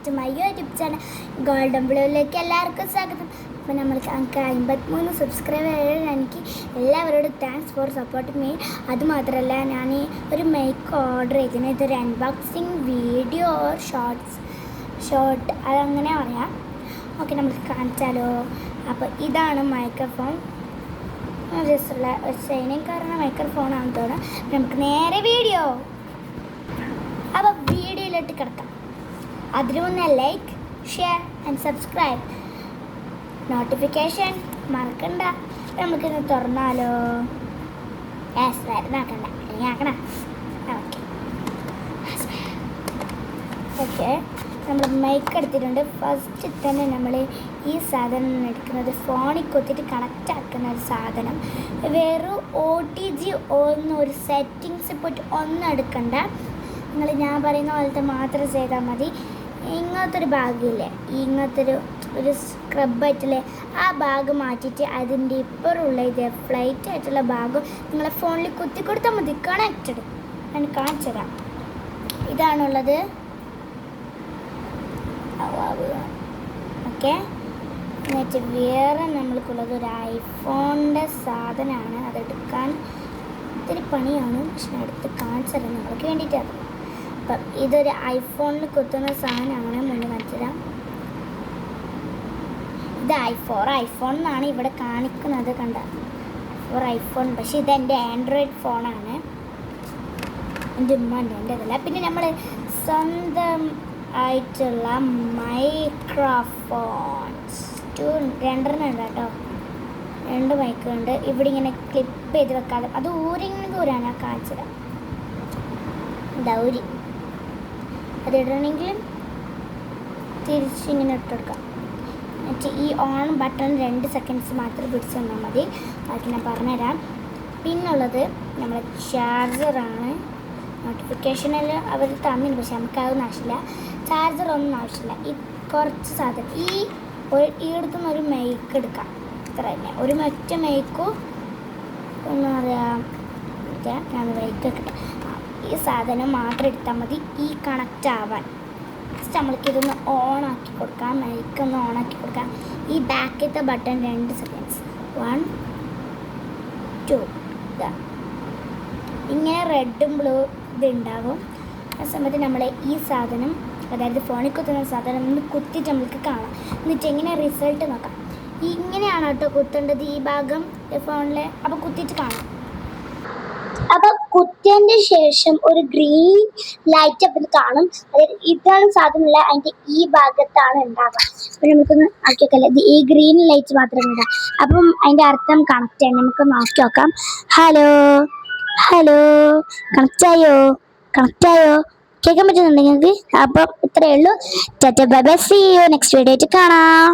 To my YouTube channel golden ബ്ലൂവിലേക്ക് എല്ലാവർക്കും സ്വാഗതം. അപ്പോൾ നമുക്ക് 53 സബ്സ്ക്രൈബേഴ്സ്. എനിക്ക് എല്ലാവരോടും താങ്ക്സ് ഫോർ സപ്പോർട്ട് മീ. അതുമാത്രമല്ല, ഞാൻ ഒരു മൈക്ക് ഓർഡർ ചെയ്തിന്. ഇതൊരു അൺബോക്സിങ് വീഡിയോ ഓർ ഷോർട്ട് അതങ്ങനെ പറയാം. ഓക്കെ, നമുക്ക് കാണിച്ചാലോ. അപ്പോൾ ഇതാണ് മൈക്രോഫോൺ. ജസ്റ്റുള്ള ഒരു ഷൈനിങ് കാരണം മൈക്രോഫോണാണെന്ന് തോന്നുന്നു. നമുക്ക് നേരെ വീഡിയോ. അപ്പോൾ വീഡിയോയിലോട്ട് കിടക്കാം. അതിനു മുന്നേ like, share and subscribe, notification മറക്കണ്ട. നമുക്കിന്ന് തുറന്നാലോ. വരുന്നാക്കണ്ട, അല്ലെങ്കിൽ ആക്കണ. ഓക്കെ, നമ്മൾ മൈക്ക് എടുത്തിട്ടുണ്ട്. ഫസ്റ്റ് തന്നെ നമ്മൾ ഈ സാധനം എടുക്കുന്നത് ഫോണിൽ കൊത്തിയിട്ട് കണക്റ്റ് ആക്കുന്ന ഒരു സാധനം. വെറും OTG ഒരു സെറ്റിങ്സ് പോയിട്ട് ഒന്നും എടുക്കണ്ട. ഞാൻ പറയുന്ന പോലത്തെ മാത്രം ചെയ്താൽ മതി. ഇങ്ങനത്തെ ഒരു ഭാഗമില്ലേ, ഇങ്ങനത്തെ ഒരു സ്ക്രബായിട്ടുള്ള ആ ഭാഗം മാറ്റിയിട്ട് അതിൻ്റെ ഇപ്പുറമുള്ള ഇത് ഫ്ലൈറ്റ് ആയിട്ടുള്ള ഭാഗം നിങ്ങളെ ഫോണിൽ കുത്തി കൊടുത്താൽ മതി. കണക്റ്റഡ്. ഞാൻ കാണിച്ചു തരാം. ഇതാണുള്ളത്. ഓക്കെ, എന്നിട്ട് വേറെ നമ്മൾക്കുള്ളത് ഒരു ഐഫോണിൻ്റെ സാധനമാണ്. അതെടുക്കാൻ ഒത്തിരി പണിയാണ്, പക്ഷെ എടുത്ത് കാണിച്ചു തരാം നിങ്ങൾക്ക് വേണ്ടിയിട്ടാണ്. അപ്പം ഇതൊരു ഐഫോണിൽ കുത്തുന്ന സാധനമാണ്. മുന്നേ കാണിച്ചു തരാം. ഇത് ഐഫോൺ എന്നാണ് ഇവിടെ കാണിക്കുന്നത്, കണ്ട ഐഫോൺ. പക്ഷെ ഇതെൻ്റെ ആൻഡ്രോയിഡ് ഫോണാണ്. എൻ്റെ ഉമ്മൻ്റെ എൻ്റെ അതല്ല. പിന്നെ നമ്മൾ സ്വന്തം ആയിട്ടുള്ള മൈക്രോഫോൺസ് രണ്ടെണ്ണം ഉണ്ട് കേട്ടോ. 2 മൈക്കുണ്ട്. ഇവിടെ ഇങ്ങനെ ക്ലിപ്പ് ചെയ്ത് വെക്കാതെ അത് ഊരിയാണ് ആ കാണിച്ചത്. എന്താ ഊരി അതിടണമെങ്കിലും തിരിച്ചിങ്ങനെ ഇട്ടെടുക്കാം. എന്നിട്ട് ഈ ഓൺ ബട്ടൺ 2 സെക്കൻഡ്സ് മാത്രം പിടിച്ച് തന്നാൽ മതി. ബാക്കി ഞാൻ പറഞ്ഞുതരാം. പിന്നുള്ളത് നമ്മുടെ ചാർജറാണ്. നോട്ടിഫിക്കേഷനിൽ അവർ തന്നില്ല, പക്ഷെ നമുക്കതൊന്നും ആവശ്യമില്ല. ചാർജറൊന്നും ആവശ്യമില്ല. ഈ കുറച്ച് സാധനം ഈ എടുക്കുന്ന ഒരു മൈക്ക് എടുക്കാം. ഇത്ര തന്നെ ഒരു ഒറ്റ മൈക്കും എന്താ പറയുക, ഞാൻ മൈക്ക് കിട്ടാം. ഈ സാധനം മാത്രം എടുത്താൽ മതി ഈ കണക്റ്റ് ആവാൻ. ഫസ്റ്റ് നമ്മൾക്കിതൊന്ന് ഓണാക്കി കൊടുക്കാം. മൈക്കൊന്ന് ഓണാക്കി കൊടുക്കാം. ഈ ബാക്കിലത്തെ ബട്ടൺ 2 സെക്കൻഡ്സ് 1 2 ഇതാ ഇങ്ങനെ റെഡും ബ്ലൂ ഇതുണ്ടാകും. ആ സമയത്ത് നമ്മൾ ഈ സാധനം, അതായത് ഫോണിൽ കുത്തുന്ന സാധനം ഒന്ന് കുത്തിയിട്ട് നമ്മൾക്ക് കാണാം. എന്നിട്ട് എങ്ങനെ റിസൾട്ട് നോക്കാം. ഇങ്ങനെയാണ് കേട്ടോ കുത്തേണ്ടത്, ഈ ഭാഗം ഫോണിൽ. അപ്പോൾ കുത്തിയിട്ട് കാണാം. അപ്പോൾ കുത്തിയതിൻ്റെ ശേഷം ഒരു ഗ്രീൻ ലൈറ്റ് അപ്പം കാണും. അതായത് ഇതാണ് സാധനമുള്ള അതിൻ്റെ ഈ ഭാഗത്താണ് ഉണ്ടാവുക. അപ്പം നമുക്കൊന്ന് ആക്കി വെക്കാം. ഈ ഗ്രീൻ ലൈറ്റ് മാത്രമേ ഉണ്ടാകും. അപ്പം അതിൻ്റെ അർത്ഥം കണക്റ്റ് ആണ്. നമുക്ക് നോക്കി നോക്കാം. ഹലോ കണക്റ്റായോ കേൾക്കാൻ പറ്റുന്നുണ്ടെങ്കിൽ നിങ്ങൾക്ക്. അപ്പം ഇത്രയേ ഉള്ളൂ. Tata bye bye, see you next video ആയിട്ട് കാണാം.